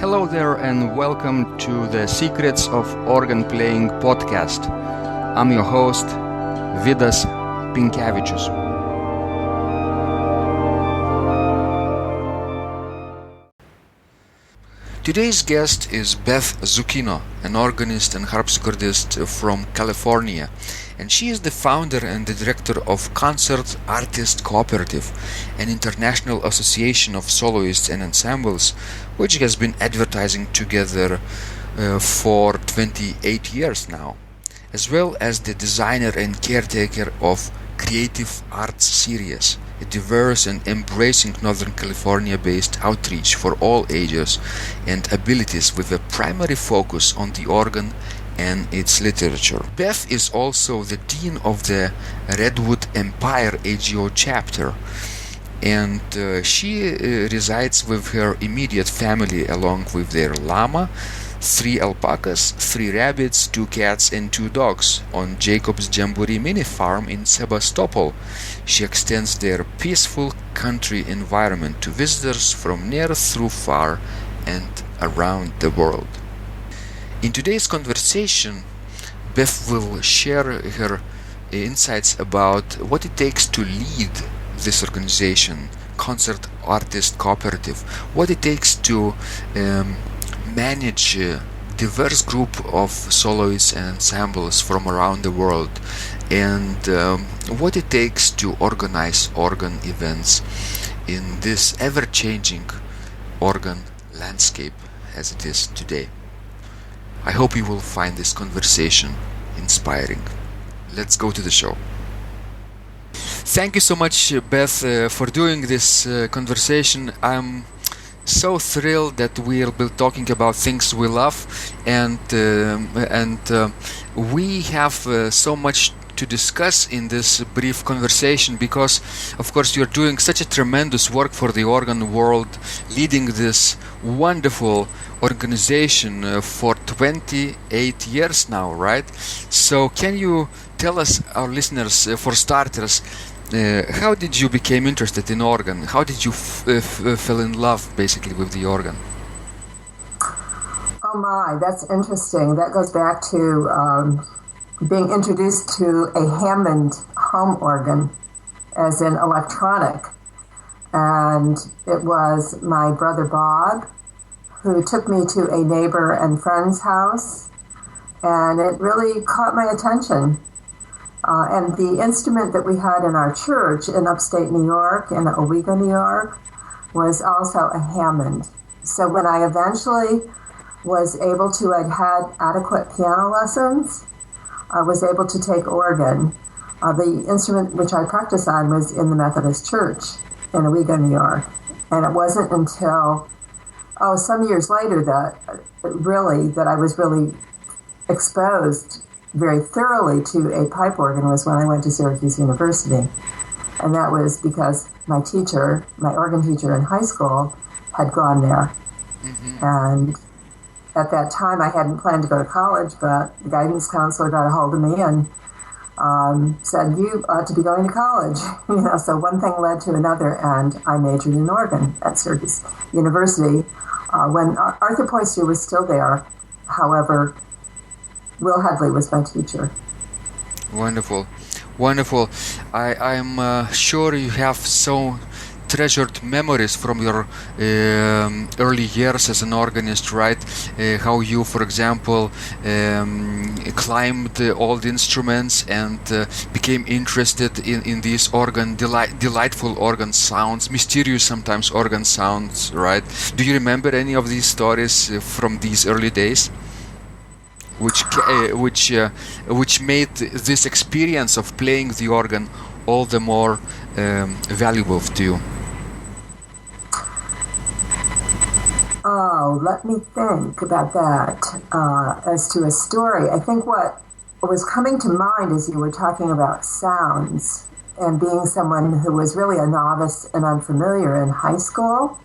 Hello there and welcome to the Secrets of Organ Playing podcast. I'm your host, Vidas Pinkevicius. Today's guest is Beth Zucchino, an organist and harpsichordist from California, and she is the founder and the director of Concert Artist Cooperative, an international association of soloists and ensembles, which has been advertising together for 28 years now, as well as the designer and caretaker of Creative Arts Series, a diverse and embracing Northern California-based outreach for all ages and abilities with a primary focus on the organ and its literature. Beth is also the dean of the Redwood Empire AGO chapter, and she resides with her immediate family along with their llama, 3 alpacas, 3 rabbits, 2 cats and 2 dogs on Jacob's Jamboree mini farm in Sebastopol. She extends their peaceful country environment to visitors from near through far and around the world. In today's conversation, Beth will share her insights about what it takes to lead this organization, Concert Artist Cooperative, what it takes to manage a diverse group of soloists and ensembles from around the world, and what it takes to organize organ events in this ever-changing organ landscape as it is today. I hope you will find this conversation inspiring. Let's go to the show. Thank you so much, Beth, for doing this conversation. I'm so thrilled that we'll be talking about things we love, and we have so much to discuss in this brief conversation because, of course, you're doing such a tremendous work for the organ world, leading this wonderful organization for 28 years now, right? So can you tell us, our listeners, for starters, how did you become interested in organ? How did you fall in love, basically, with the organ? Oh my, that's interesting. That goes back to being introduced to a Hammond home organ as an electronic. And it was my brother Bob who took me to a neighbor and friend's house, and it really caught my attention. And the instrument that we had in our church in upstate New York, in Owego, New York, was also a Hammond. So when I eventually was able to, I'd had adequate piano lessons, I was able to take organ. The instrument which I practiced on was in the Methodist Church in Owego, New York. And it wasn't until, some years later that I was really exposed very thoroughly to a pipe organ was when I went to Syracuse University. And that was because my organ teacher in high school, had gone there. Mm-hmm. And at that time, I hadn't planned to go to college, but the guidance counselor got a hold of me and said, "You ought to be going to college." So one thing led to another, and I majored in organ at Syracuse University when Arthur Poister was still there. However, Will Headley was my teacher. Wonderful. I'm sure you have so treasured memories from your early years as an organist, right? How you, for example, climbed old instruments and became interested in these delightful organ sounds, mysterious sometimes organ sounds, right? Do you remember any of these stories from these early days? Which made this experience of playing the organ all the more valuable to you? Oh, let me think about that. As to a story, I think what was coming to mind as you were talking about sounds and being someone who was really a novice and unfamiliar in high school,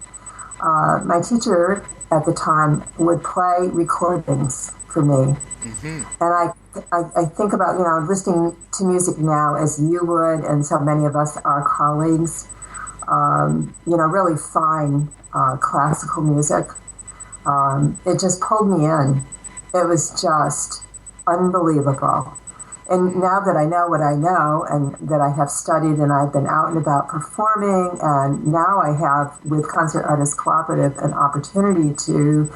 my teacher at the time would play recordings for me. Mm-hmm. And I think about, listening to music now as you would, and so many of us, our colleagues, really fine classical music. It just pulled me in. It was just unbelievable. And now that I know what I know and that I have studied and I've been out and about performing, and now I have, with Concert Artist Cooperative, an opportunity to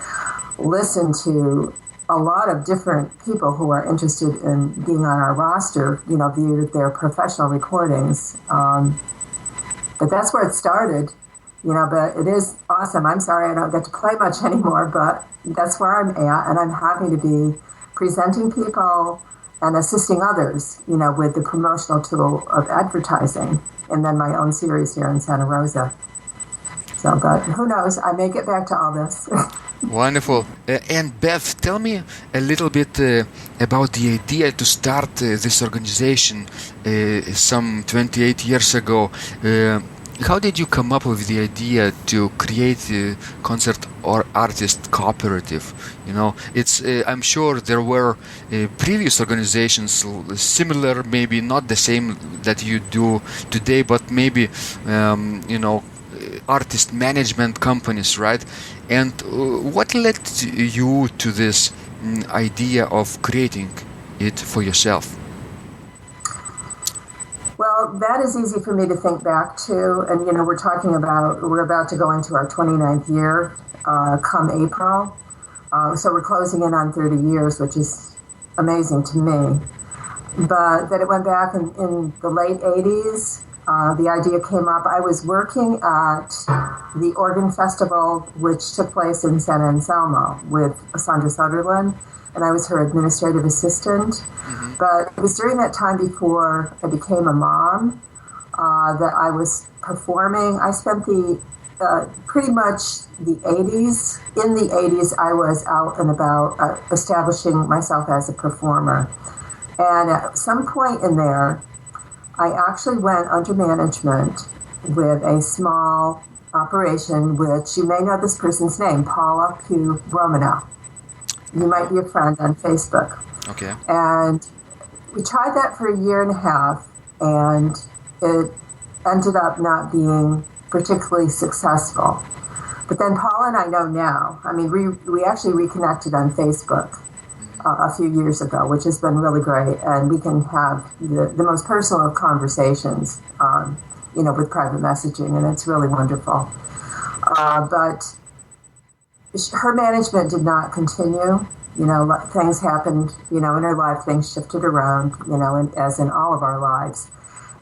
listen to a lot of different people who are interested in being on our roster, via their professional recordings. But that's where it started, but it is awesome. I'm sorry I don't get to play much anymore, but that's where I'm at, and I'm happy to be presenting people and assisting others, with the promotional tool of advertising, and then my own series here in Santa Rosa. So, but who knows? I may get back to all this. Wonderful. And Beth, tell me a little bit about the idea to start this organization some 28 years ago. How did you come up with the idea to create a Concert Artist Cooperative? I'm sure there were previous organizations similar, maybe not the same that you do today, but maybe artist management companies, right? And what led you to this idea of creating it for yourself? Well, that is easy for me to think back to. And, we're about to go into our 29th year come April. So we're closing in on 30 years, which is amazing to me. But that it went back in the late 80s. The idea came up. I was working at the Organ Festival, which took place in San Anselmo with Sandra Sutherland, and I was her administrative assistant. Mm-hmm. But it was during that time before I became a mom that I was performing. I spent pretty much the 80s. In the 80s, I was out and about establishing myself as a performer. And at some point in there, I actually went under management with a small operation, which you may know this person's name, Paula Pugh Romano. You might be a friend on Facebook. Okay. And we tried that for a year and a half, and it ended up not being particularly successful. But then Paula and I know now. I mean, we actually reconnected on Facebook a few years ago, which has been really great, and we can have the most personal of conversations, with private messaging, and it's really wonderful. But her management did not continue. Things happened, in her life, things shifted around, as in all of our lives.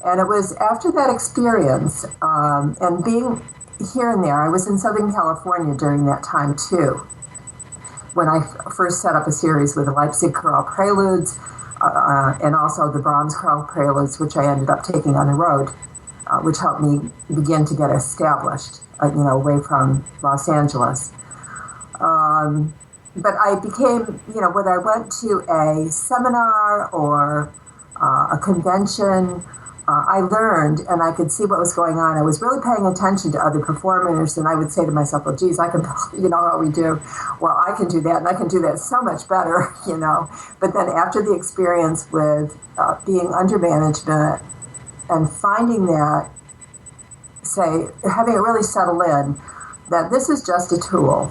And it was after that experience, and being here and there, I was in Southern California during that time too, when I first set up a series with the Leipzig Chorale Preludes and also the Brahms Chorale Preludes, which I ended up taking on the road, which helped me begin to get established, away from Los Angeles. But I became, whether I went to a seminar or a convention, I learned and I could see what was going on. I was really paying attention to other performers, and I would say to myself, well, geez, I can, how we do. Well, I can do that, and I can do that so much better, But then after the experience with being under management and finding that, having it really settle in, that this is just a tool.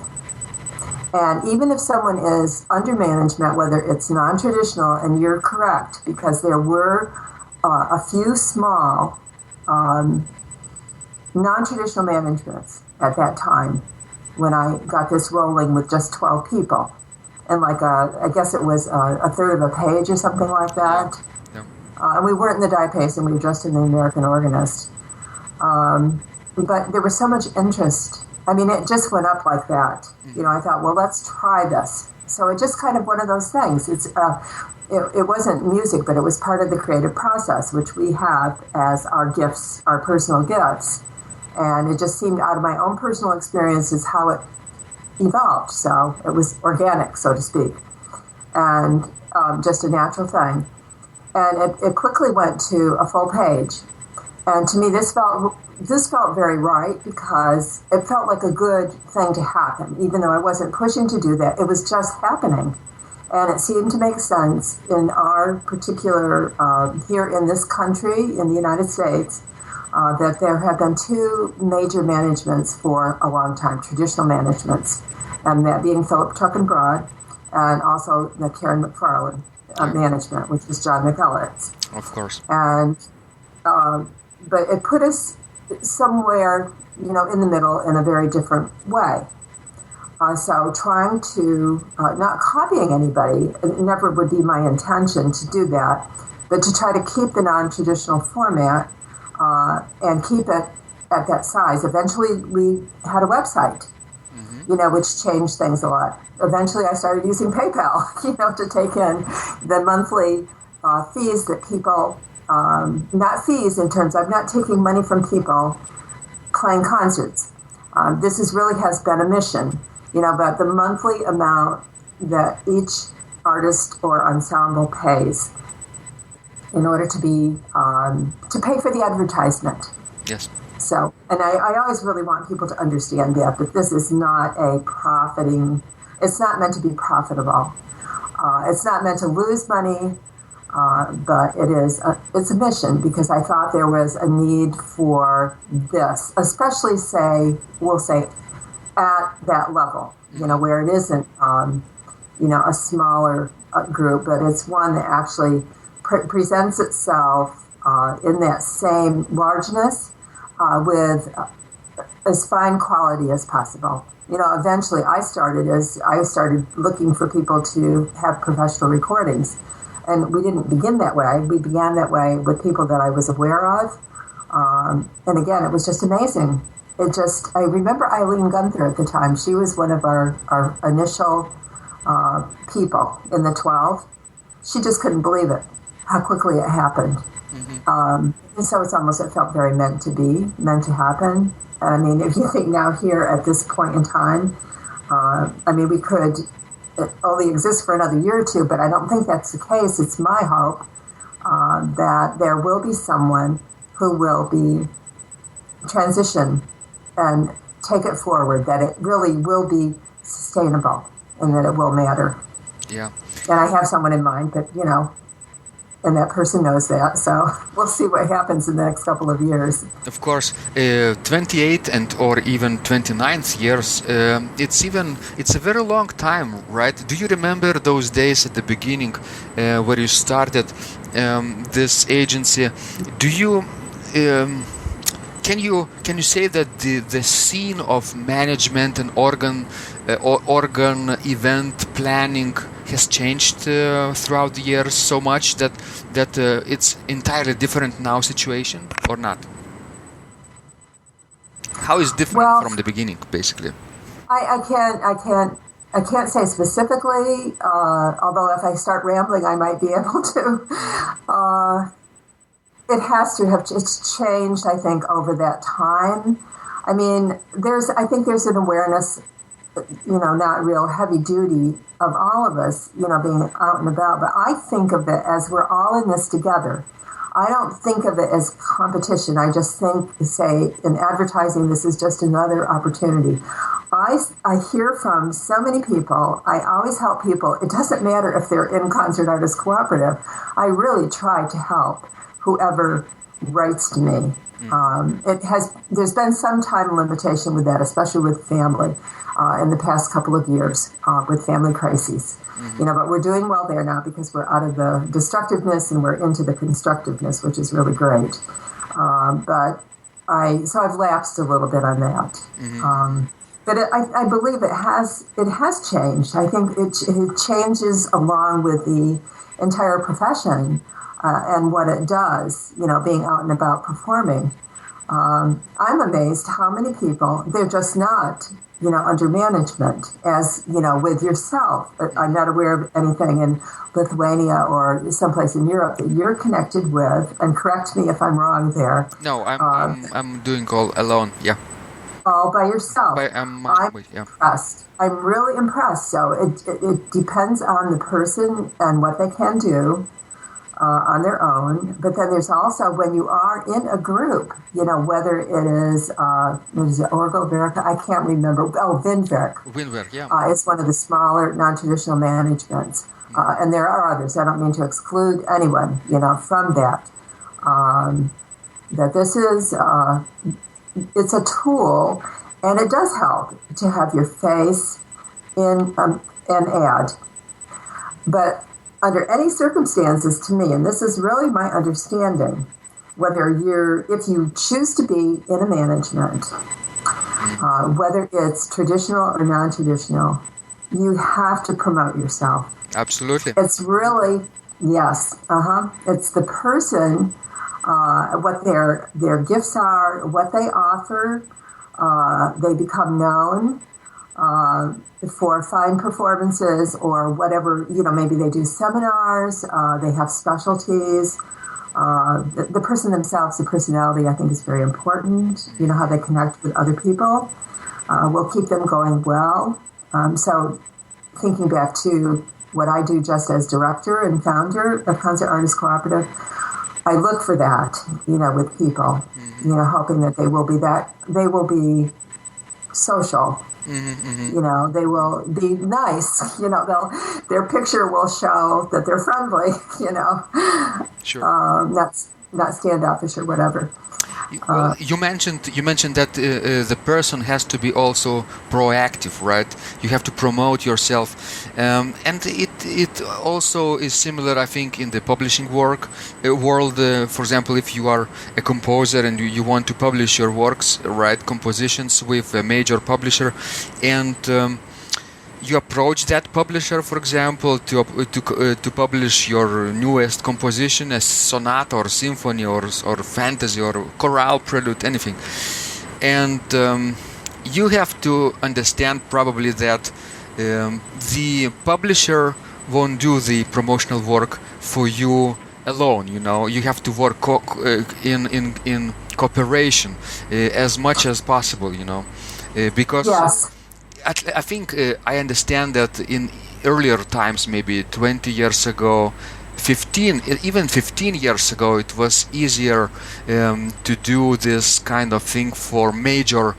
And even if someone is under management, whether it's non-traditional, and you're correct, because there were a few small non-traditional managements at that time when I got this rolling with just 12 people. And I guess it was a third of a page or something like that. Yeah. And we weren't in the Dipace, and we were just in the American Organist. But there was so much interest. I mean, it just went up like that. I thought, well, let's try this. So it just kind of one of those things. It wasn't music, but it was part of the creative process, which we have as our gifts, our personal gifts. And it just seemed out of my own personal experiences how it evolved. So it was organic, so to speak, and just a natural thing. And it quickly went to a full page. And to me, this felt very right, because it felt like a good thing to happen, even though I wasn't pushing to do that. It was just happening. And it seemed to make sense in our particular, here in this country, in the United States, that there have been two major managements for a long time, traditional managements, and that being Philip Truckenbrod and also the Karen McFarland management, which is John McElligot's. Of course. And but it put us somewhere, in the middle in a very different way. So trying to, not copying anybody, it never would be my intention to do that, but to try to keep the non-traditional format and keep it at that size. Eventually we had a website, which changed things a lot. Eventually I started using PayPal, to take in the monthly fees that people, not fees in terms of not taking money from people playing concerts. This really has been a mission. But the monthly amount that each artist or ensemble pays in order to be to pay for the advertisement. Yes. So, and I always really want people to understand that this is not it's not meant to be profitable. It's not meant to lose money, but it's a mission, because I thought there was a need for this, especially we'll say at that level, where it isn't, a smaller group, but it's one that actually presents itself in that same largeness with as fine quality as possible. Eventually I started looking for people to have professional recordings, and we didn't begin that way. We began that way with people that I was aware of, and again, it was just amazing. I remember Eileen Gunther at the time. She was one of our initial people in the 12. She just couldn't believe it, how quickly it happened. And so it felt very meant to happen. I mean, if you think now here at this point in time, we could only exist for another year or two, but I don't think that's the case. It's my hope that there will be someone who will be transition and take it forward, that it really will be sustainable and that it will matter. Yeah. And I have someone in mind, but, and that person knows that. So we'll see what happens in the next couple of years. Of course, 28 and or even 29th years, it's a very long time, right? Do you remember those days at the beginning where you started this agency? Do you... Can you say that the scene of management and organ event planning has changed throughout the years so much that it's entirely different now situation, or not? How is different from the beginning, basically? I can't say specifically. Although if I start rambling, I might be able to. It has to have. It's changed, I think, over that time. I mean, I think there's an awareness, not real heavy duty of all of us, being out and about. But I think of it as we're all in this together. I don't think of it as competition. I just say in advertising, this is just another opportunity. I hear from so many people. I always help people. It doesn't matter if they're in Concert Artist Cooperative. I really try to help whoever writes to me. There's been some time limitation with that, especially with family in the past couple of years with family crises. But we're doing well there now because we're out of the destructiveness and we're into the constructiveness, which is really great. So I've lapsed a little bit on that. But I believe it has changed. I think it changes along with the entire profession. And what it does, being out and about performing. I'm amazed how many people, they're just not, under management, as, with yourself. I'm not aware of anything in Lithuania or someplace in Europe that you're connected with, and correct me if I'm wrong there. No, I'm doing all alone, yeah. All by yourself. I'm impressed. I'm really impressed. So it depends on the person and what they can do. On their own, but then there's also when you are in a group, whether it is Orgo Verica, I can't remember. Vinverk. Vinverk, yeah. It's one of the smaller non-traditional managements, and there are others. I don't mean to exclude anyone, from that. that this is it's a tool, and it does help to have your face in an ad. But under any circumstances, to me, and this is really my understanding, if you choose to be in a management, whether it's traditional or non-traditional, you have to promote yourself. Absolutely. It's really, yes, it's the person, what their gifts are, what they offer. They become known for fine performances or whatever, maybe they do seminars, they have specialties. The person themselves, the personality, I think is very important. How they connect with other people will keep them going well. So thinking back to what I do just as director and founder of Concert Artist Cooperative, I look for that, with people, hoping that they will be social. They will be nice. Their picture will show that they're friendly. Sure. Not standoffish or whatever. Well, you mentioned that the person has to be also proactive, right? You have to promote yourself, and it also is similar, I think, in the publishing world. For example, if you are a composer and you want to publish your works, write compositions with a major publisher, and you approach that publisher, for example, to publish your newest composition, a sonata or symphony or fantasy or chorale prelude, anything, and you have to understand probably that the publisher won't do the promotional work for you alone. You have to work in cooperation as much as possible. Because. Yes. I think I understand that in earlier times, maybe 20 years ago, 15 years ago, it was easier to do this kind of thing for major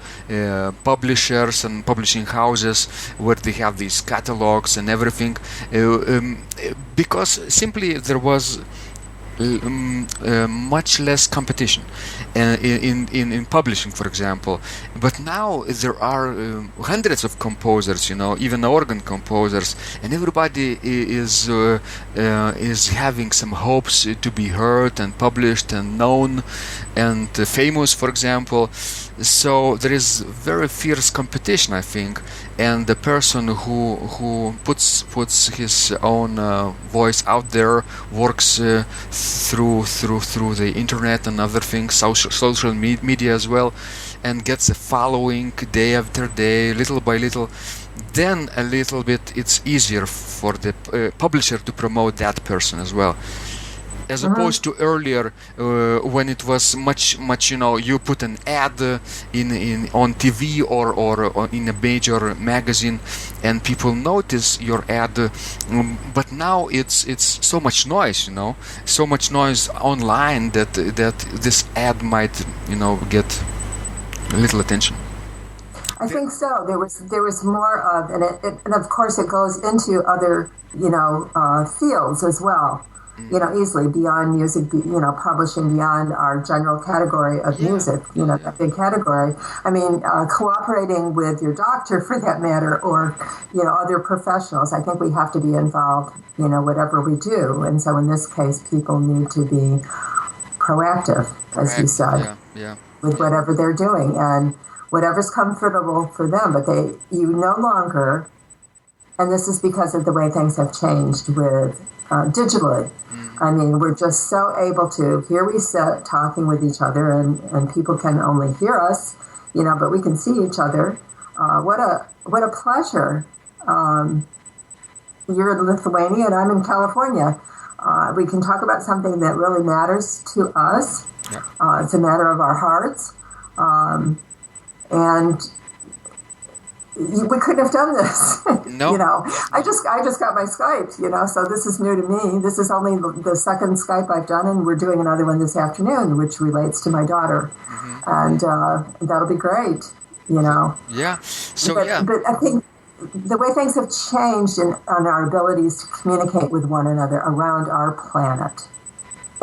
publishers and publishing houses where they have these catalogs and everything, because simply there was much less competition in publishing, for example. But now there are hundreds of composers, even organ composers, and everybody is having some hopes to be heard and published and known and famous, for example. So there is very fierce competition, I think, and the person who puts his own voice out there, works through the internet and other things, social media as well, and gets a following day after day, little by little, then a little bit it's easier for the publisher to promote that person as well. As opposed to earlier, when it was much, you put an ad on TV or in a major magazine, and people notice your ad. But now it's so much noise, so much noise online that this ad might, get little attention. I think so. There was more of, and of course it goes into other, fields as well. Easily beyond music, publishing beyond our general category of music, that big category. I mean, cooperating with your doctor, for that matter, or, other professionals. I think we have to be involved, whatever we do. And so in this case, people need to be proactive, as you said, with whatever they're doing and whatever's comfortable for them. But you no longer, and this is because of the way things have changed with digitally. I mean, we're just so able to, here we sit talking with each other, and people can only hear us, but we can see each other. What a pleasure. You're in Lithuania and I'm in California. We can talk about something that really matters to us. Yeah. It's a matter of our hearts. And we couldn't have done this. No. I just got my Skype, so this is new to me. This is only the second Skype I've done, and we're doing another one this afternoon, which relates to my daughter. And that'll be great, Yeah. But I think the way things have changed on our abilities to communicate with one another around our planet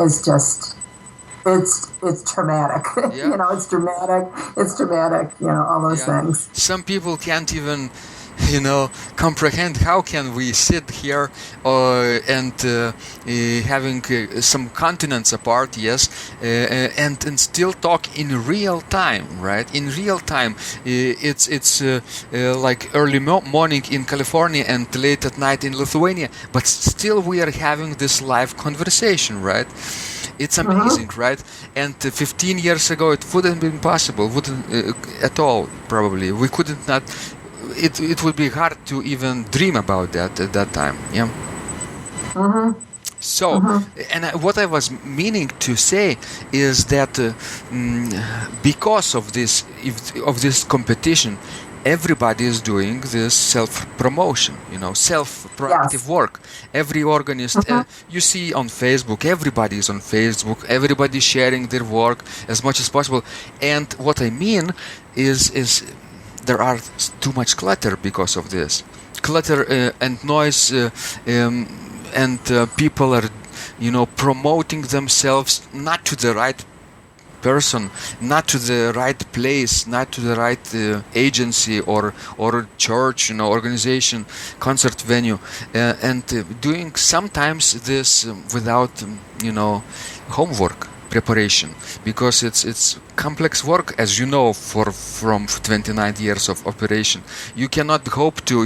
is just it's traumatic. Yeah. It's dramatic. All those things. Some people can't even comprehend how can we sit here and having some continents apart, yes, and still talk in real time, right? In real time, it's like early morning in California and late at night in Lithuania, but still we are having this live conversation, right? It's amazing, right? And 15 years ago, it wouldn't be possible, wouldn't at all, probably. We couldn't not. It would be hard to even dream about that at that time. Yeah. So, and what I was meaning to say is that because of this competition, everybody is doing this self-promotion, self-proactive work. Every organist, you see on Facebook, everybody is on Facebook, everybody sharing their work as much as possible. And what I mean is there are too much clutter because of this. Clutter and noise, and people are, promoting themselves not to the right person, not to the right place, not to the right agency or church, organization, concert venue, and doing sometimes this without, homework preparation, because it's complex work, as you know, from 29 years of operation. You cannot hope to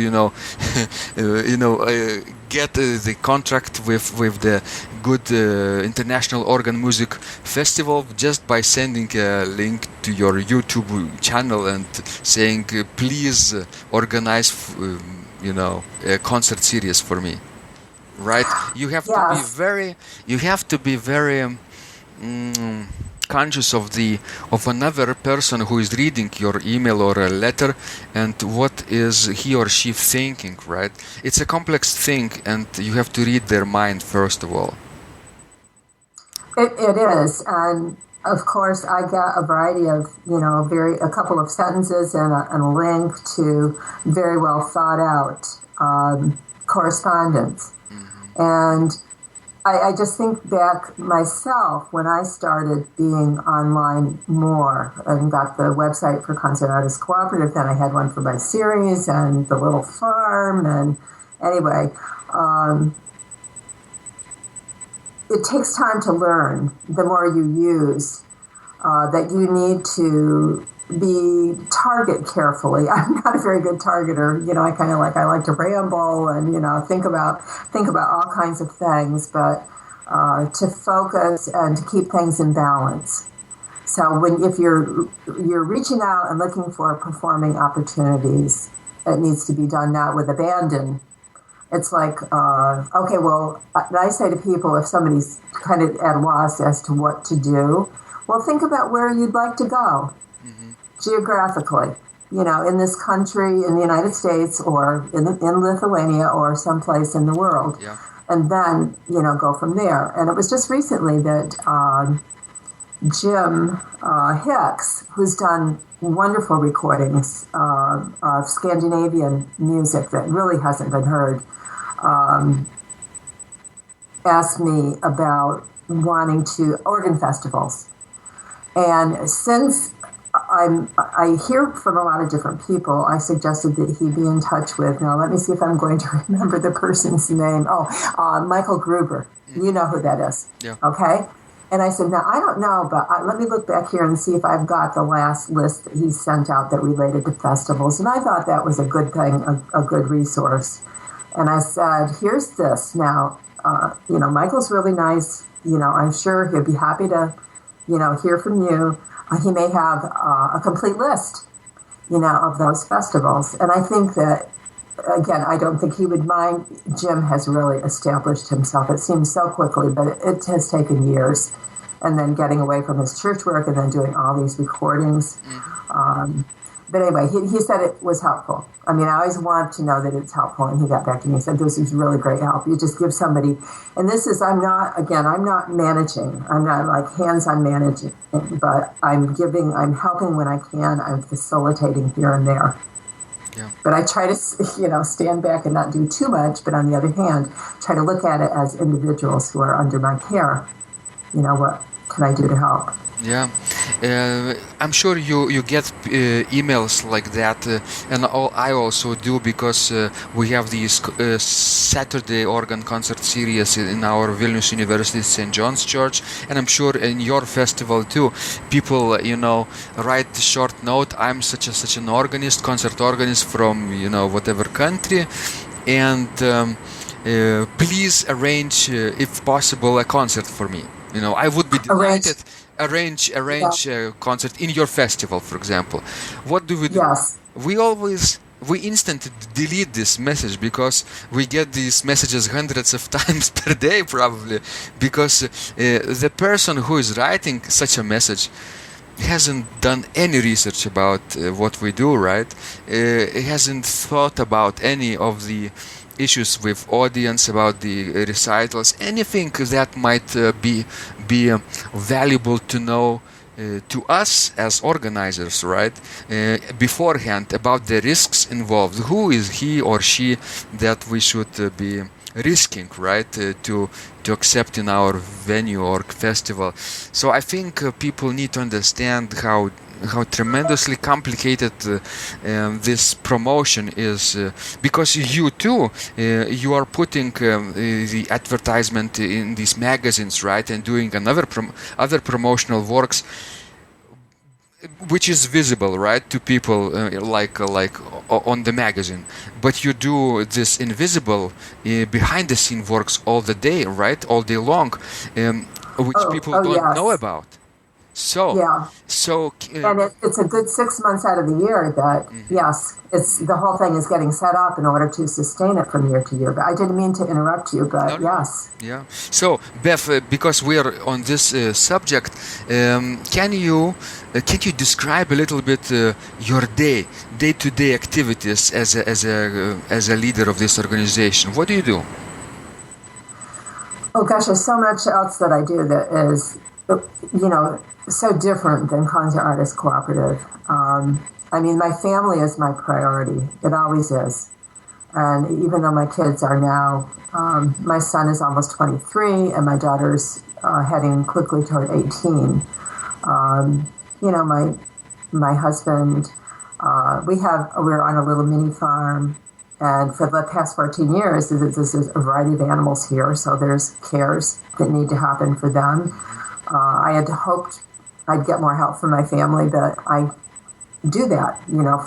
get the contract with the good international organ music festival just by sending a link to your YouTube channel and saying please organize a concert series for me, right? You have to be very conscious of another person who is reading your email or a letter and what is he or she thinking, right? It's a complex thing and you have to read their mind first of all. It is, and of course I got a variety of, a couple of sentences and a link to very well thought out correspondence. And I just think back myself when I started being online more and got the website for Concert Artist Cooperative. Then I had one for my series and the little farm. And anyway, it takes time to learn. The more you use, that you need to be target carefully. I'm not a very good targeter. I like to ramble and, think about all kinds of things, but to focus and to keep things in balance. So if you're reaching out and looking for performing opportunities, it needs to be done not with abandon. It's like, okay, well, I say to people, if somebody's kind of at a loss as to what to do, well, think about where you'd like to go. Geographically, in this country, in the United States, or in Lithuania, or someplace in the world, and then go from there. And it was just recently that Jim Hicks, who's done wonderful recordings of Scandinavian music that really hasn't been heard, asked me about wanting to organ festivals, and since I hear from a lot of different people, I suggested that he be in touch with, now let me see if I'm going to remember the person's name. Michael Gruber. You know who that is. Yeah. Okay? And I said, now I don't know, but let me look back here and see if I've got the last list that he sent out that related to festivals. And I thought that was a good thing, a good resource. And I said, here's this. Now, Michael's really nice. I'm sure he'll be happy to, hear from you. He may have a complete list, of those festivals. And I think that, again, I don't think he would mind. Jim has really established himself. It seems so quickly, but it has taken years. And then getting away from his church work and then doing all these recordings. But anyway, he said it was helpful. I mean, I always want to know that it's helpful. And he got back to me and said, this is really great help. You just give somebody, and this is, I'm not managing. I'm not like hands-on managing, but I'm helping when I can. I'm facilitating here and there. Yeah. But I try to, stand back and not do too much. But on the other hand, try to look at it as individuals who are under my care. What can I do to help? Yeah, I'm sure you get emails like that, and I also do, because we have these Saturday organ concert series in our Vilnius University St. John's Church, and I'm sure in your festival too. People, write short note. I'm such an organist, concert organist from whatever country, and please arrange, if possible, a concert for me. I would be delighted. Arrange a concert in your festival, for example. What do we do? Yes. We instantly delete this message, because we get these messages hundreds of times per day, probably, because the person who is writing such a message hasn't done any research about what we do, right? He hasn't thought about any of the issues with audience, about the recitals, anything that might be valuable to know to us as organizers, right? Beforehand, about the risks involved. Who is he or she that we should be risking, right? To accept in our venue or festival. So I think people need to understand how tremendously complicated this promotion is, because you too, you are putting the advertisement in these magazines, right, and doing other promotional works, which is visible, right, to people, like on the magazine. But you do this invisible, behind the scene works all the day, right, all day long, which people don't know about. So, yeah. And it's a good 6 months out of the year that, yes, it's the whole thing is getting set up in order to sustain it from year to year. But I didn't mean to interrupt you, but yes. Yeah. So, Beth, because we are on this subject, can you describe a little bit your day-to-day activities as a leader of this organization? What do you do? Oh gosh, there's so much else that I do that is, so different than Concert Artist Cooperative. My family is my priority. It always is. And even though my kids are now, my son is almost 23 and my daughter's heading quickly toward 18. My husband, we're on a little mini farm, and for the past 14 years, there's a variety of animals here, so there's cares that need to happen for them. I had hoped I'd get more help from my family, but I do that,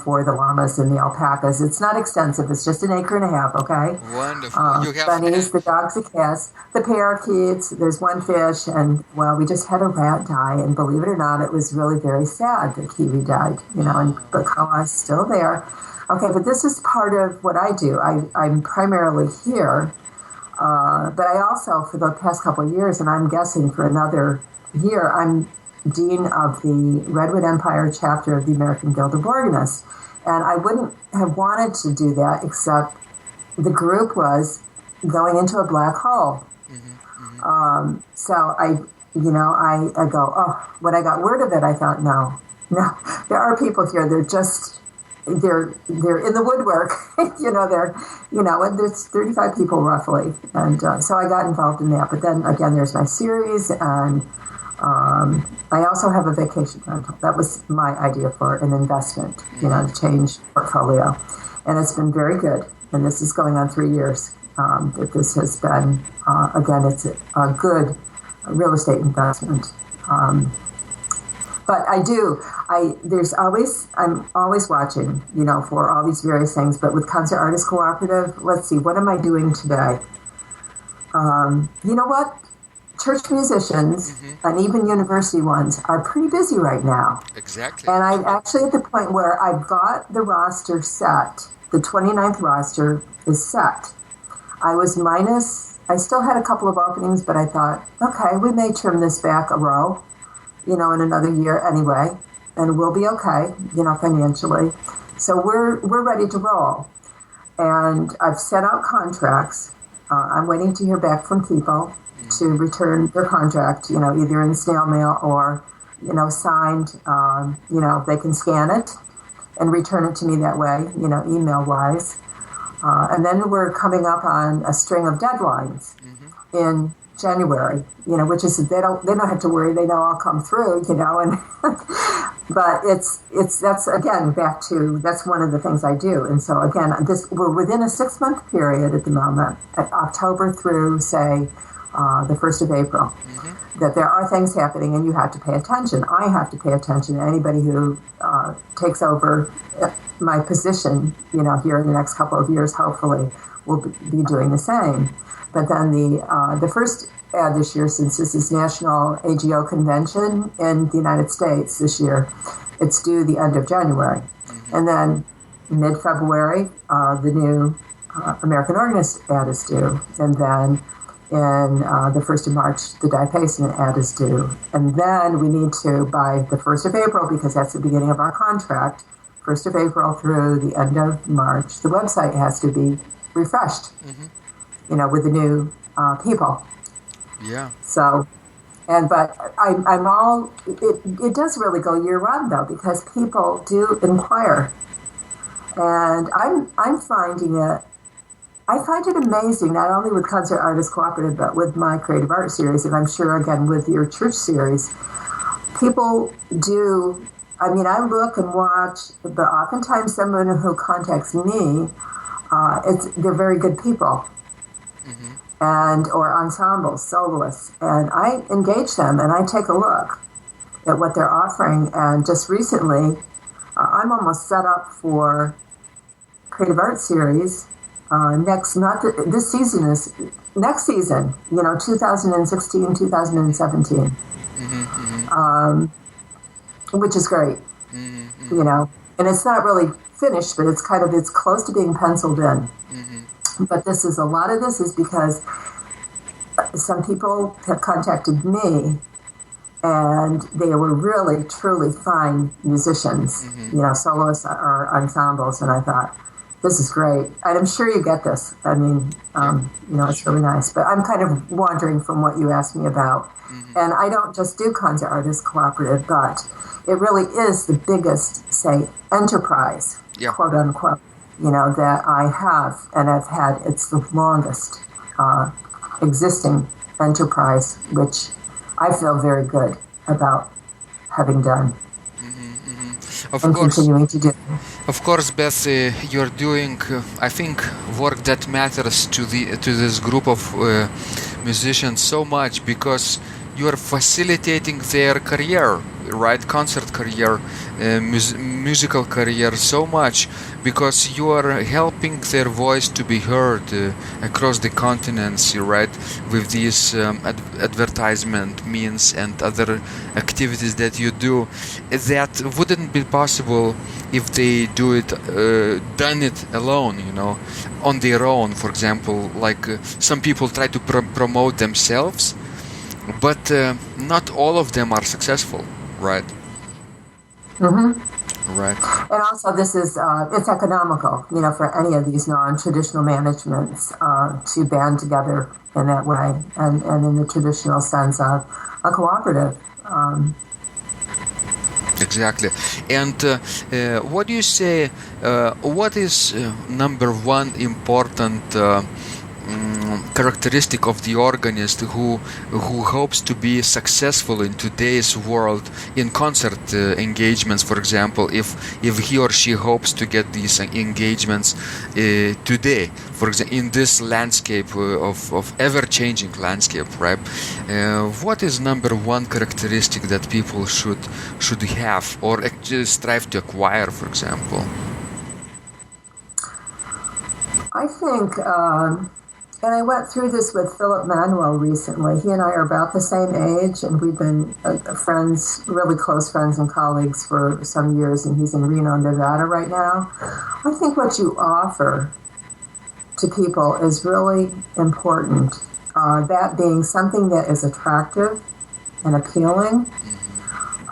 for the llamas and the alpacas. It's not extensive. It's just 1.5 acres, okay? Wonderful. You have bunnies, the dogs, the cats, the parakeets, there's one fish, and, we just had a rat die, and believe it or not, it was really very sad that Kiwi died, but Kawa's still there. Okay, but this is part of what I do. I'm primarily here, but I also, for the past couple of years, and I'm guessing for another year, I'm Dean of the Redwood Empire chapter of the American Guild of Organists. And I wouldn't have wanted to do that, except the group was going into a black hole. So I go, when I got word of it, I thought, no, there are people here. They're in the woodwork, and there's 35 people roughly. And so I got involved in that. But then again, there's my series, and I also have a vacation rental. That was my idea for an investment, to change portfolio. And it's been very good. And this is going on 3 years that this has been, again, it's a good real estate investment. But I'm always watching, for all these various things. But with Concert Artist Cooperative, let's see, what am I doing today? You know what? Church musicians, and even university ones, are pretty busy right now. Exactly. And I'm actually at the point where I've got the roster set. The 29th roster is set. I still had a couple of openings, but I thought, okay, we may trim this back a row, in another year anyway, and we'll be okay, financially. So we're ready to roll. And I've set out contracts. I'm waiting to hear back from people to return their contract, either in snail mail or, signed. They can scan it and return it to me that way, email-wise. And then we're coming up on a string of deadlines in January, which is they don't have to worry, they know I'll come through, and but that's again back to that's one of the things I do. And so again, we're within a 6-month period at the moment, at October through say the 1st of April, that there are things happening and you have to pay attention. I have to pay attention. Anybody who takes over my position, here in the next couple of years, hopefully will be doing the same. But then the first ad this year, since this is National AGO Convention in the United States this year, it's due the end of January. And then mid-February, the new American Organist ad is due. And then in the 1st of March, the Diapason ad is due. And then we need to, by the 1st of April, because that's the beginning of our contract, 1st of April through the end of March, the website has to be refreshed, with the new people. Yeah. So, but I'm all, it does really go year round though, because people do inquire. And I'm finding it, I find it amazing, not only with Concert Artist Cooperative, but with my creative art series, and I'm sure again with your church series, people do, I look and watch, but oftentimes someone who contacts me, they're very good people. And or ensembles, soloists, and I engage them and I take a look at what they're offering. And just recently, I'm almost set up for creative art series. This season is next season. 2016, 2017, which is great. And it's not really finished, but it's close to being penciled in. But a lot of this is because some people have contacted me and they were really, truly fine musicians, soloists or ensembles. And I thought, this is great. And I'm sure you get this. It's really nice. But I'm kind of wandering from what you asked me about. And I don't just do Concert Artist Cooperative, but it really is the biggest, say, enterprise, quote unquote, that I have and I've had. It's the longest existing enterprise, which I feel very good about having done and continuing to do. Of course, Beth, you're doing, I think, work that matters to this group of musicians so much because you are facilitating their career, right? Concert career, musical career so much because you are helping their voice to be heard across the continents, right? With these advertisement means and other activities that you do, that wouldn't be possible if they done it alone, on their own. For example, like some people try to promote themselves, but not all of them are successful, right? Right. And also this is, it's economical, for any of these non-traditional managements to band together in that way and in the traditional sense of a cooperative. Exactly. And what do you say, what is number one important characteristic of the organist who hopes to be successful in today's world in concert engagements, for example, if he or she hopes to get these engagements today, for example, in this landscape of ever-changing landscape, right? What is number one characteristic that people should have or strive to acquire, for example? I think and I went through this with Philip Manuel recently. He and I are about the same age, and we've been friends, really close friends and colleagues for some years, and he's in Reno, Nevada right now. I think what you offer to people is really important, that being something that is attractive and appealing.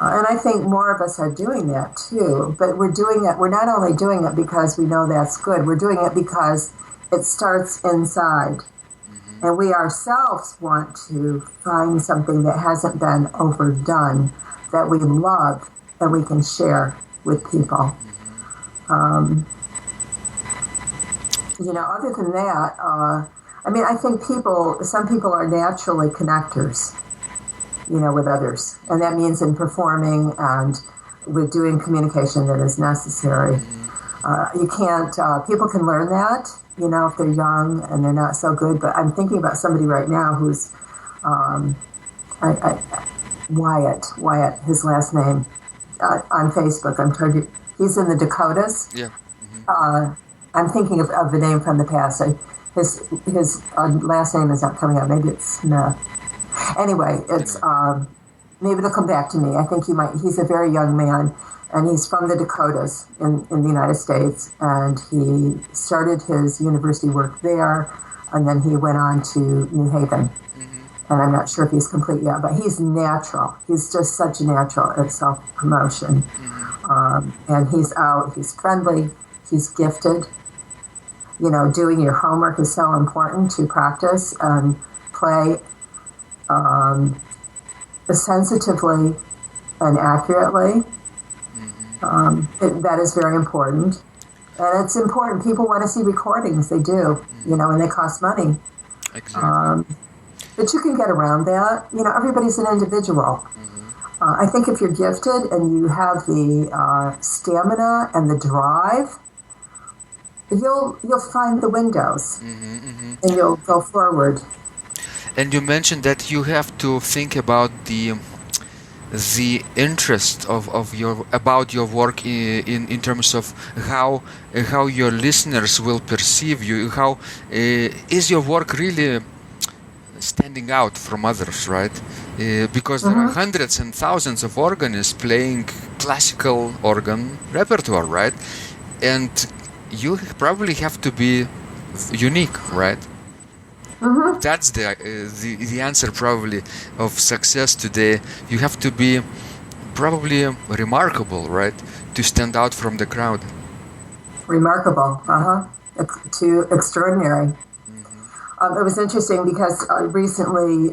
And I think more of us are doing that too, but we're doing it, we're not only doing it because we know that's good, we're doing it because it starts inside. And we ourselves want to find something that hasn't been overdone, that we love and we can share with people. Other than that, I mean, I think some people are naturally connectors, with others. And that means in performing and with doing communication that is necessary. You can't, people can learn that, if they're young and they're not so good. But I'm thinking about somebody right now who's, Wyatt, his last name, on Facebook. He's in the Dakotas. Yeah. I'm thinking of the name from the past. His last name is not coming out. Maybe it's Smith. Anyway, it's maybe it'll come back to me. I think he's a very young man, and he's from the Dakotas in the United States, and he started his university work there, and then he went on to New Haven. And I'm not sure if he's complete yet, but he's natural. He's just such a natural at self-promotion. And he's out, he's friendly, he's gifted. Doing your homework is so important to practice and play sensitively and accurately. That is very important. And it's important. People want to see recordings. They do, and they cost money. Exactly. But you can get around that. Everybody's an individual. I think if you're gifted and you have the stamina and the drive, you'll find the windows and you'll go forward. And you mentioned that you have to think about the interest of your work in terms of how your listeners will perceive you. How is your work really standing out from others, right? Because there are hundreds and thousands of organists playing classical organ repertoire, right? And you probably have to be unique, right? That's the answer probably of success today. You have to be probably remarkable, right? To stand out from the crowd. Remarkable, to extraordinary. It was interesting because recently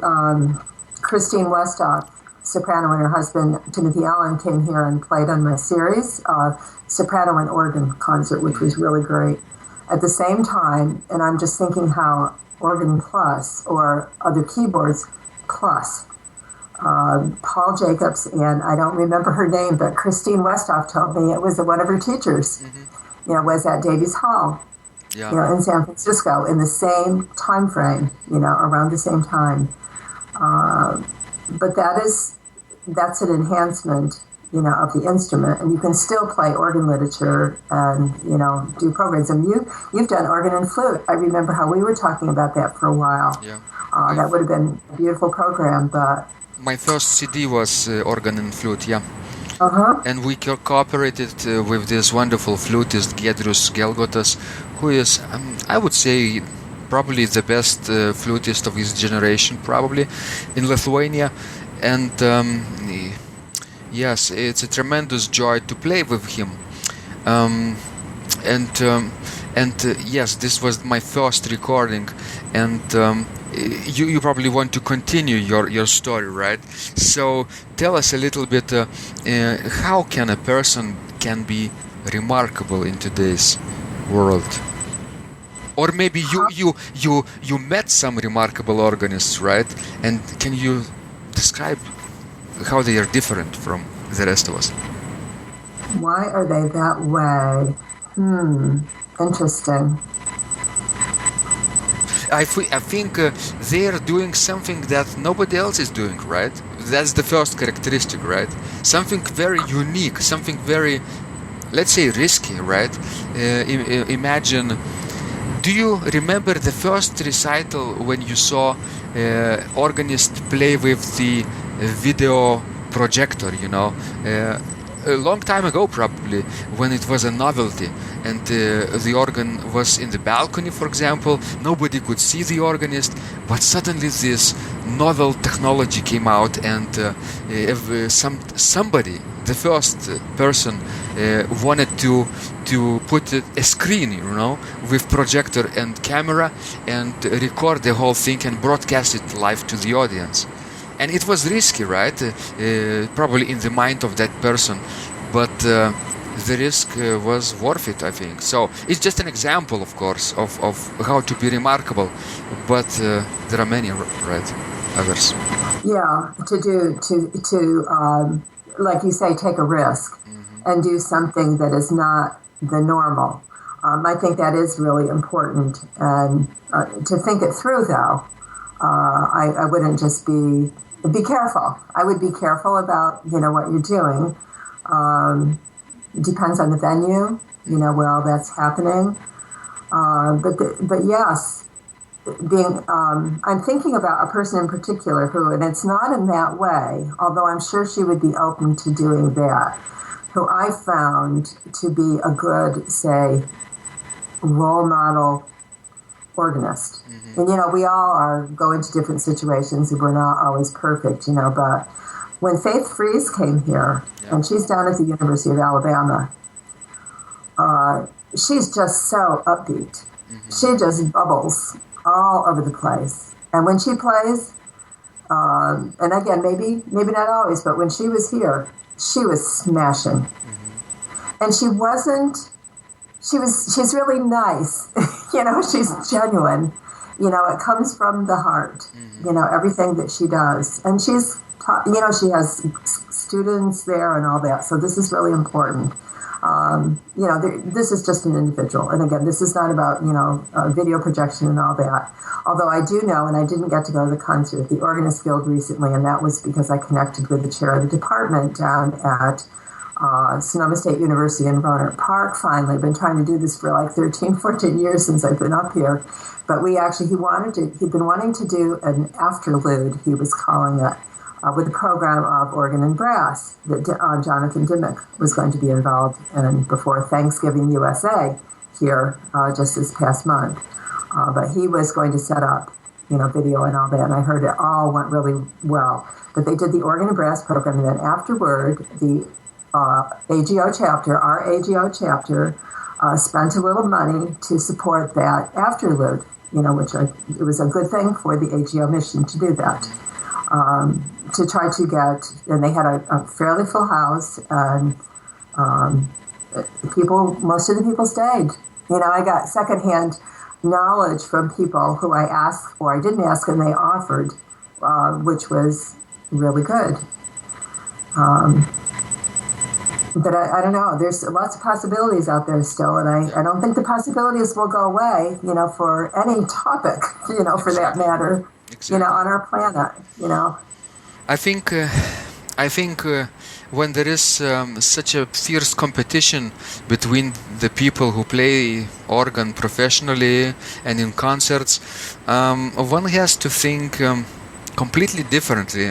Christine Westhoff, soprano, and her husband Timothy Allen came here and played on my series, soprano and organ concert, which was really great. At the same time, and I'm just thinking how organ plus or other keyboards plus, Paul Jacobs, and I don't remember her name, but Christine Westhoff told me it was one of her teachers, was at Davies Hall. In San Francisco in the same time frame, around the same time. But that's an enhancement, of the instrument, and you can still play organ literature and, do programs. And you've done organ and flute. I remember how we were talking about that for a while. Yeah. That would have been a beautiful program, but... My first CD was organ and flute, yeah. And we cooperated with this wonderful flutist, Giedrius Gelgotas, who is, I would say, probably the best flutist of his generation, probably, in Lithuania. And yes, it's a tremendous joy to play with him. Yes, this was my first recording. And you probably want to continue your story, right? So tell us a little bit how can a person can be remarkable in today's world? Or maybe you met some remarkable organists, right? And can you describe how they are different from the rest of us? Why are they that way? Interesting. I think they are doing something that nobody else is doing, right? That's the first characteristic, right? Something very unique, something very, let's say, risky, right? Imagine, do you remember the first recital when you saw organist play with the video projector, a long time ago probably, when it was a novelty and the organ was in the balcony, for example, nobody could see the organist, but suddenly this novel technology came out and somebody, the first person, wanted to put a screen, with projector and camera and record the whole thing and broadcast it live to the audience. And it was risky, right? Probably in the mind of that person. But the risk was worth it, I think. So it's just an example, of course, of how to be remarkable, but there are many, right, others. Yeah, like you say, take a risk and do something that is not the normal. I think that is really important, and to think it through, though. I wouldn't just be careful. I would be careful about, what you're doing. It depends on the venue, where all that's happening. But yes, I'm thinking about a person in particular who, and it's not in that way, although I'm sure she would be open to doing that, who I found to be a good, say, role model organist. And, we all go into different situations and we're not always perfect, but when Faith Fries came here, and she's down at the University of Alabama, she's just so upbeat. She just bubbles all over the place. And when she plays, and again, maybe not always, but when she was here, she was smashing. And she's really nice. She's genuine. It comes from the heart, everything that she does. And she's taught, she has students there and all that. So this is really important. This is just an individual. And again, this is not about, video projection and all that. Although I do know, and I didn't get to go to the concert, the Organist Guild recently, and that was because I connected with the chair of the department down at Sonoma State University in Rohnert Park. Finally, I've been trying to do this for like 13, 14 years since I've been up here. But he'd been wanting to do an afterlude, he was calling it, with a program of organ and brass that Jonathan Dimmick was going to be involved in before Thanksgiving USA here just this past month. But he was going to set up, video and all that, and I heard it all went really well. But they did the organ and brass program, and then afterward, the AGO chapter, our AGO chapter, spent a little money to support that afterlude, which it was a good thing for the AGO mission to do that. To try to get, and they had a fairly full house, and most of the people stayed. I got secondhand knowledge from people who I asked for. I didn't ask, and they offered, which was really good. But I don't know. There's lots of possibilities out there still, and I don't think the possibilities will go away, for any topic, for that matter, Exactly. On our planet, I think when there is such a fierce competition between the people who play organ professionally and in concerts, one has to think completely differently,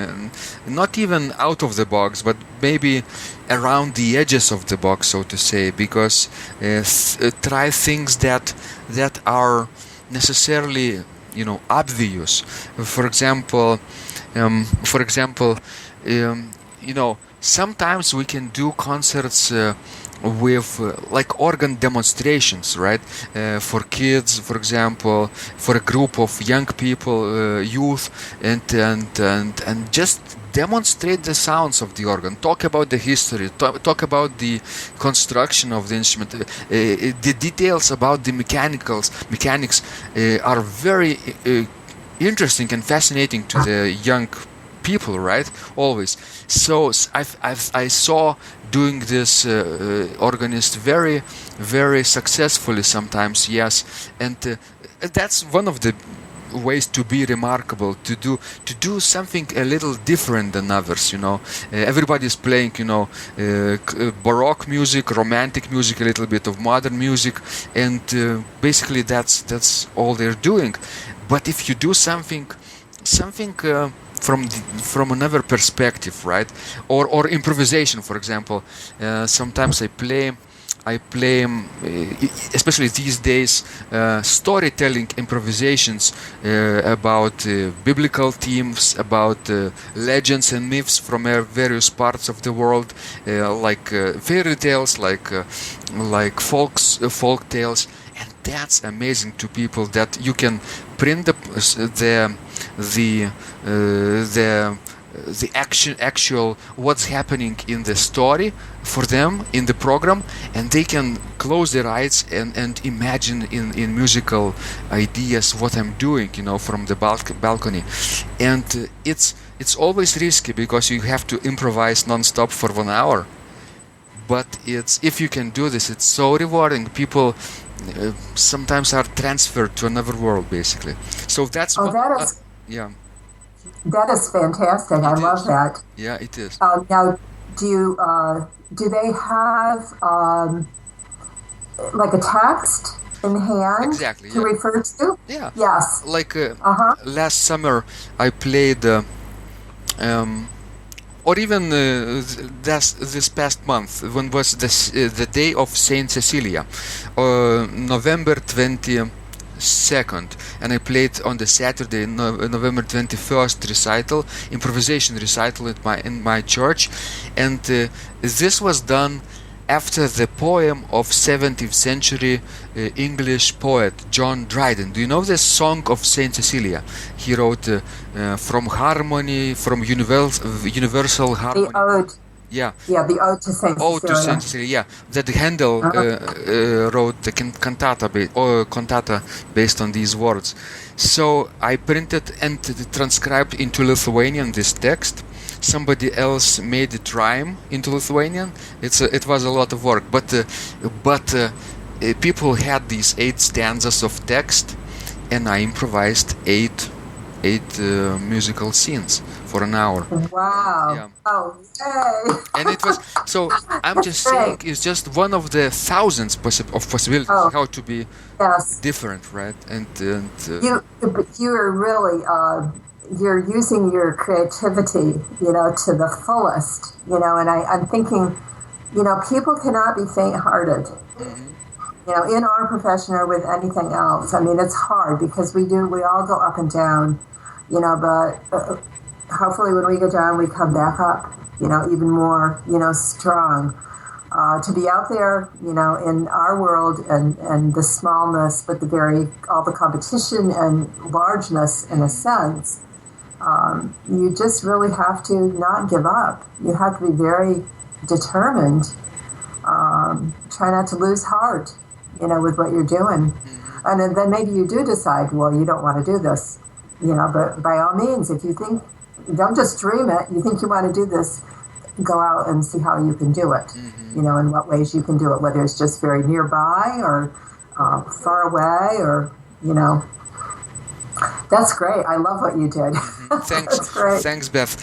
not even out of the box, but maybe around the edges of the box, so to say, because try things that are necessarily obvious. For example, sometimes we can do concerts with like organ demonstrations, right? For kids, for example, for a group of young people, youth, and just demonstrate the sounds of the organ, talk about the history, talk about the construction of the instrument. The details about the mechanics are very interesting and fascinating to the young people, right? Always. So I saw doing this organist very, very successfully sometimes, yes, and that's one of the ways to be remarkable, to do something a little different than others. Everybody's playing baroque music, romantic music, a little bit of modern music, and basically that's all they're doing. But if you do something from another perspective, right, or improvisation, for example, sometimes I play, especially these days, storytelling improvisations about biblical themes, about legends and myths from various parts of the world, like fairy tales, like folk tales, and that's amazing to people that you can print the actual what's happening in the story for them in the program, and they can close their eyes and imagine in musical ideas what I'm doing, from the balcony. And it's always risky because you have to improvise non-stop for 1 hour. But if you can do this, it's so rewarding. People sometimes are transferred to another world, basically. So that's yeah. That is fantastic. I love that. Yeah, it is. Now, do they have like a text in hand to refer to? Yeah. Yes. Like last summer, I played, or even this past month, when was the day of Saint Cecilia, November 22nd, and I played on the Saturday, November 21st improvisation recital in my church, and this was done after the poem of 17th century English poet John Dryden. Do you know the Song of Saint Cecilia? He wrote from universal harmony. The ode. Yeah. Yeah, the Ode to Saint Cecilia. Ode to Saint Cecilia, yeah. That Handel wrote the cantata based on these words. So I printed and transcribed into Lithuanian this text. Somebody else made it rhyme into Lithuanian. It was a lot of work, but people had these 8 stanzas of text, and I improvised 8 musical scenes for an hour. Wow! Yeah. Oh, yay! And it was so. I'm just saying, it's just one of the thousands of possibilities how to be different, right? And you are really. You're using your creativity, to the fullest, and I'm thinking, people cannot be faint-hearted, in our profession or with anything else. I mean, it's hard because we all go up and down, but hopefully when we go down, we come back up, even more, strong. To be out there, in our world and the smallness, but all the competition and largeness in a sense, you just really have to not give up. You have to be very determined. Try not to lose heart, with what you're doing. And then maybe you do decide, well, you don't want to do this, but by all means, if you think, don't just dream it, you think you want to do this, go out and see how you can do it, in what ways you can do it, whether it's just very nearby or far away or, That's great. I love what you did. Thanks. That's great. Thanks, Beth.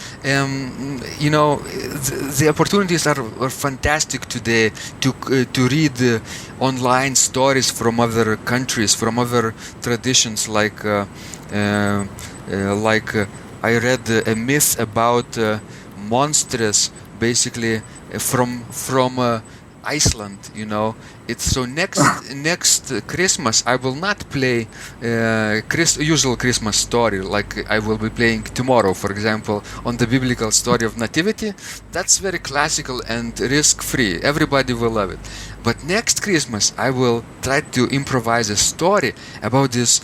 The opportunities are fantastic today to read online stories from other countries, from other traditions. Like I read a myth about monsters, basically from Iceland. It's so next Christmas I will not play usual Christmas story like I will be playing tomorrow, for example, on the biblical story of Nativity. That's very classical and risk-free. Everybody will love it. But next Christmas I will try to improvise a story about this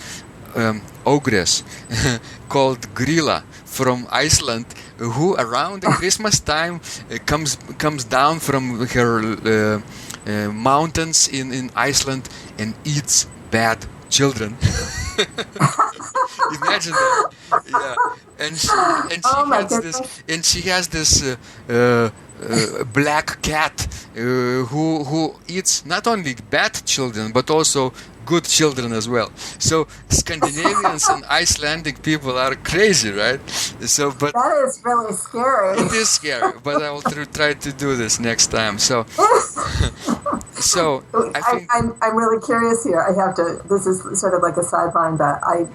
ogress called Grilla from Iceland, who around the Christmas time comes down from her mountains in Iceland and eats bad children. Imagine that. Yeah. And she has this black cat who eats not only bad children but also good children as well. So Scandinavians and Icelandic people are crazy, right? But that is really scary. It is scary, but I will try to do this next time. So I think I'm really curious here. I have to. This is sort of like a sideline, but I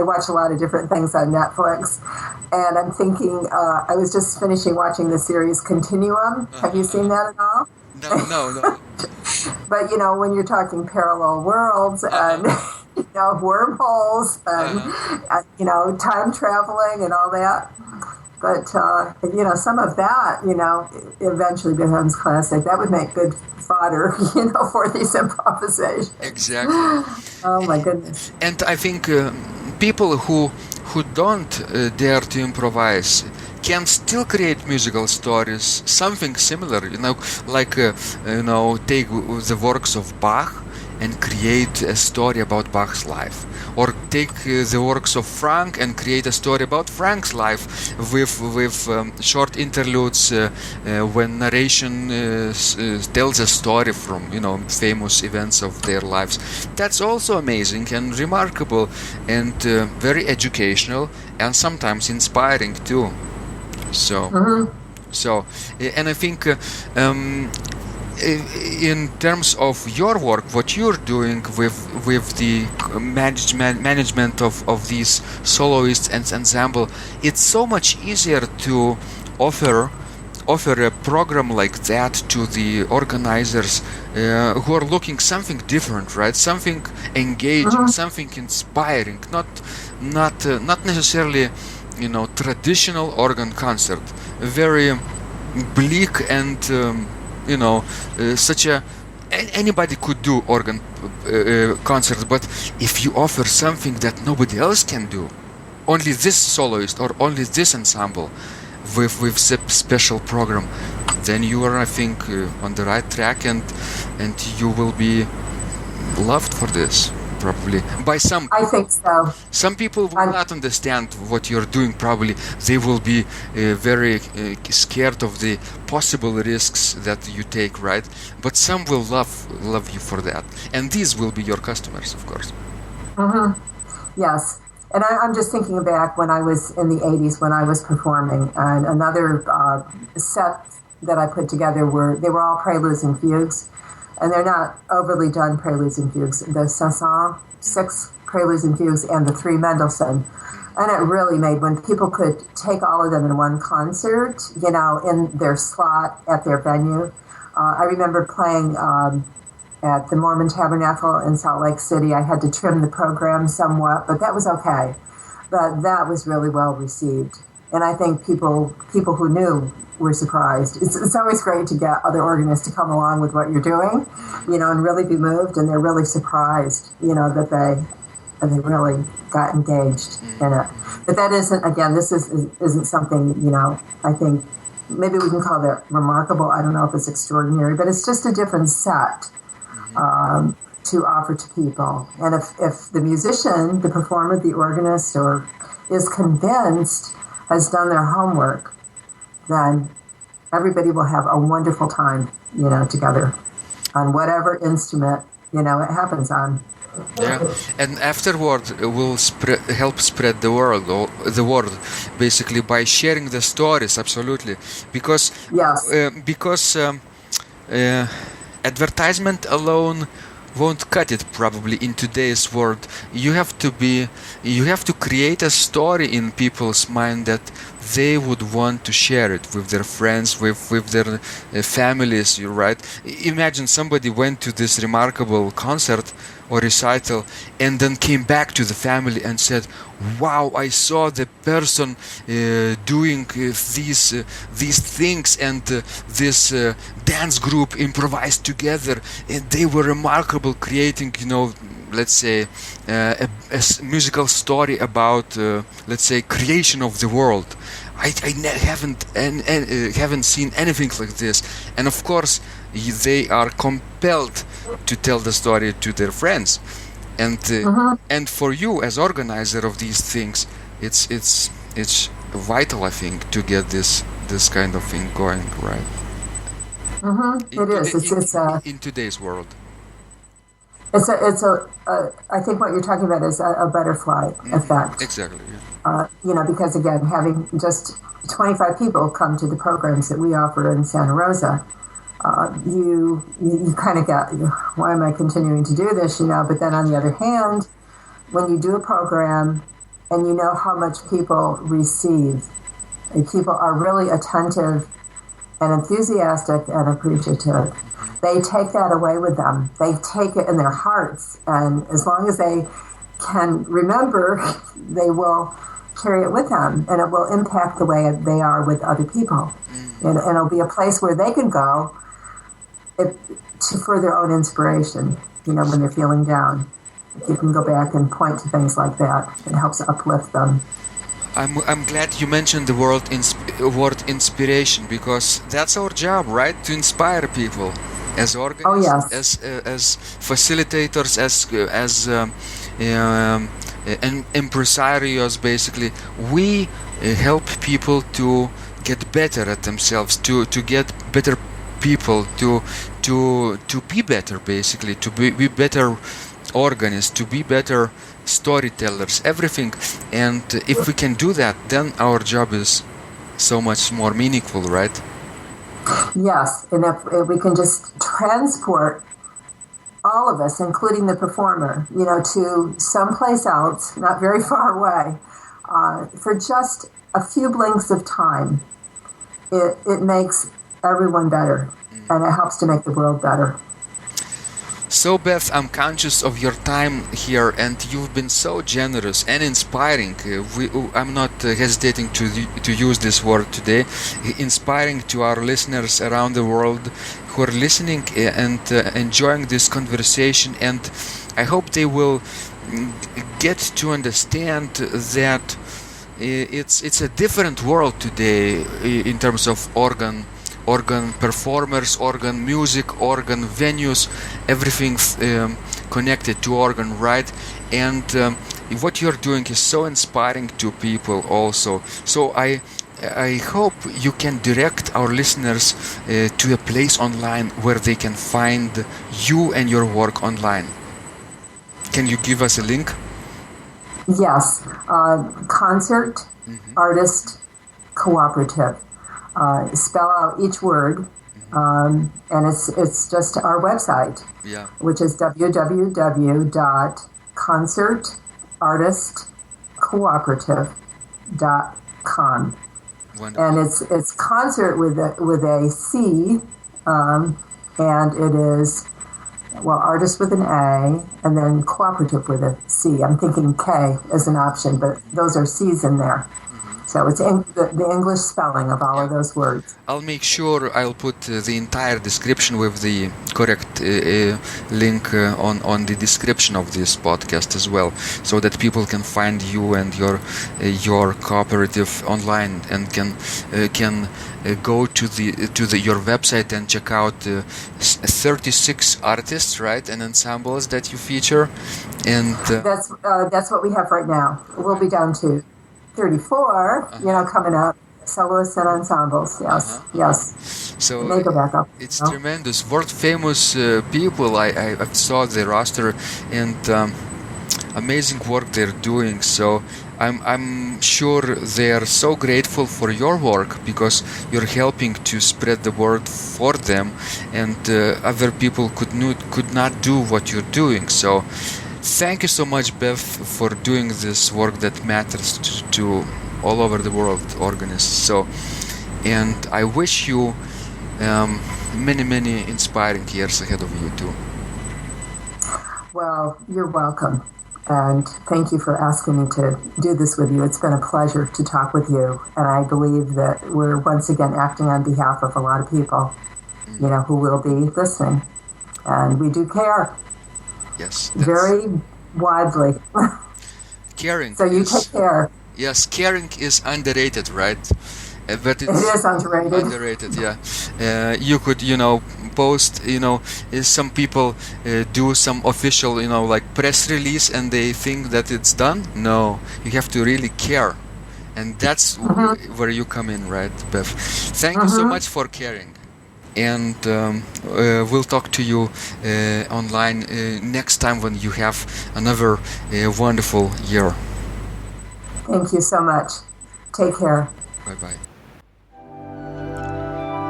watch a lot of different things on Netflix, and I'm thinking. I was just finishing watching the series Continuum. Have you seen that at all? No. But when you're talking parallel worlds and wormholes and time traveling and all that, but some of that eventually becomes classic. That would make good fodder for these improvisations. Exactly. Oh my goodness. And I think people who don't dare to improvise can still create musical stories, something similar, like take the works of Bach and create a story about Bach's life, or take the works of Frank and create a story about Frank's life with short interludes when narration tells a story from famous events of their lives. That's also amazing and remarkable and very educational and sometimes inspiring too. So, and I think. In terms of your work, what you're doing with the management of these soloists and ensemble, it's so much easier to offer a program like that to the organizers who are looking something different, right? Something engaging, something inspiring, not necessarily traditional organ concert, very bleak and such a anybody could do organ concerts, but if you offer something that nobody else can do, only this soloist or only this ensemble with special program, then you are, I think, on the right track, and you will be loved for this. Probably by some people. I think so. Some people will not understand what you're doing. Probably they will be very scared of the possible risks that you take, right? But some will love you for that, and these will be your customers, of course. Yes, and I'm just thinking back when I was in the 80s when I was performing, and another set that I put together they were all preludes and fugues. And they're not overly done preludes and fugues. The 6 preludes and fugues and the 3 Mendelssohn. And it really made, when people could take all of them in one concert, in their slot at their venue. I remember playing at the Mormon Tabernacle in Salt Lake City. I had to trim the program somewhat, but that was okay. But that was really well received. And I think people who knew were surprised. It's always great to get other organists to come along with what you're doing, and really be moved, and they're really surprised, that they really got engaged in it. But that isn't, again, this isn't something, I think maybe we can call that remarkable. I don't know if it's extraordinary, but it's just a different set to offer to people. And if the musician, the performer, the organist, or is convinced, has done their homework, then everybody will have a wonderful time, together on whatever instrument, it happens on. Yeah, and afterward will help spread the word, basically by sharing the stories. Absolutely, because advertisement alone won't cut it probably in today's world. You have to create a story in people's mind that they would want to share it with their friends, with their families. You're right. Imagine somebody went to this remarkable concert or recital and then came back to the family and said, wow, I saw the person doing these things, and this dance group improvised together, and they were remarkable, creating, let's say, a musical story about, let's say, creation of the world. I haven't seen anything like this, and of course they are compelled to tell the story to their friends, and for you as organizer of these things, it's vital, I think, to get this kind of thing going, right? It is. In today's world. It's a. I think what you're talking about is a butterfly effect. Exactly. Yeah. Because again, having just 25 people come to the programs that we offer in Santa Rosa, you kind of get, why am I continuing to do this? But then on the other hand, when you do a program and you know how much people receive, and people are really attentive and enthusiastic and appreciative, they take that away with them. They take it in their hearts, and as long as they can remember, they will carry it with them, and it will impact the way they are with other people. And it'll be a place where they can go for their own inspiration, when they're feeling down. You can go back and point to things like that. It helps uplift them. I'm glad you mentioned the word inspiration, because that's our job, right? To inspire people as organists, as facilitators, and impresarios. Basically, we help people to get better at themselves, to get better people, to be better, basically, to be better organists, to be better storytellers, everything. And if we can do that, then our job is so much more meaningful, right? Yes, and if we can just transport all of us, including the performer, to someplace else, not very far away, for just a few blinks of time, it makes everyone better, and it helps to make the world better. So, Beth, I'm conscious of your time here, and you've been so generous and inspiring. I'm not hesitating to use this word today. Inspiring to our listeners around the world who are listening and enjoying this conversation. And I hope they will get to understand that it's a different world today in terms of organ performers, organ music, organ venues, everything connected to organ, right? And what you're doing is so inspiring to people also. So I hope you can direct our listeners to a place online where they can find you and your work online. Can you give us a link? Yes, Concert Artist Cooperative. Spell out each word, and it's just our website, which is www.concertartistcooperative.com. Wonderful. And it's concert with a C, and it is artist with an A, and then cooperative with a C. I'm thinking K as an option, but those are C's in there. So it's the English spelling of all of those words. I'll make sure I'll put the entire description with the correct link on the description of this podcast as well, so that people can find you and your cooperative online and can go to your website and check out 36 artists, right, and ensembles that you feature. And that's what we have right now. We'll be down to 34, coming up, soloists and ensembles, yes. So they go back up. It's tremendous, world famous people. I saw the roster, and amazing work they're doing. So I'm sure they are so grateful for your work, because you're helping to spread the word for them, and other people could not do what you're doing. So thank you so much, Beth, for doing this work that matters to all over the world, organists. So, and I wish you many inspiring years ahead of you too. Well, you're welcome, and thank you for asking me to do this with you. It's been a pleasure to talk with you, and I believe that we're once again acting on behalf of a lot of people, who will be listening, and we do care. Yes. Very widely. Caring. So you take care. Yes, caring is underrated, right? But it is underrated. Underrated, yeah. You could, post, some people do some official, like press release, and they think that it's done. No, you have to really care. And that's where you come in, right, Beth? Thank you so much for caring. And we'll talk to you online next time when you have another wonderful year. Thank you so much. Take care. Bye-bye.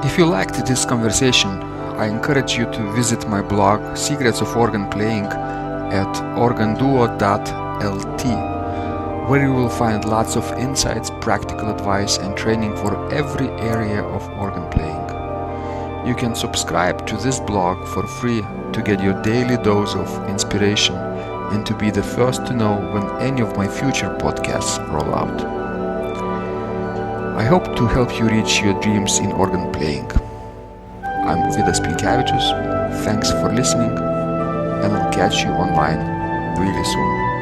If you liked this conversation, I encourage you to visit my blog Secrets of Organ Playing at organduo.lt, where you will find lots of insights, practical advice, and training for every area of organ playing. You can subscribe to this blog for free to get your daily dose of inspiration and to be the first to know when any of my future podcasts roll out. I hope to help you reach your dreams in organ playing. I'm Vidas Pinkevicius. Thanks for listening, and I'll catch you online really soon.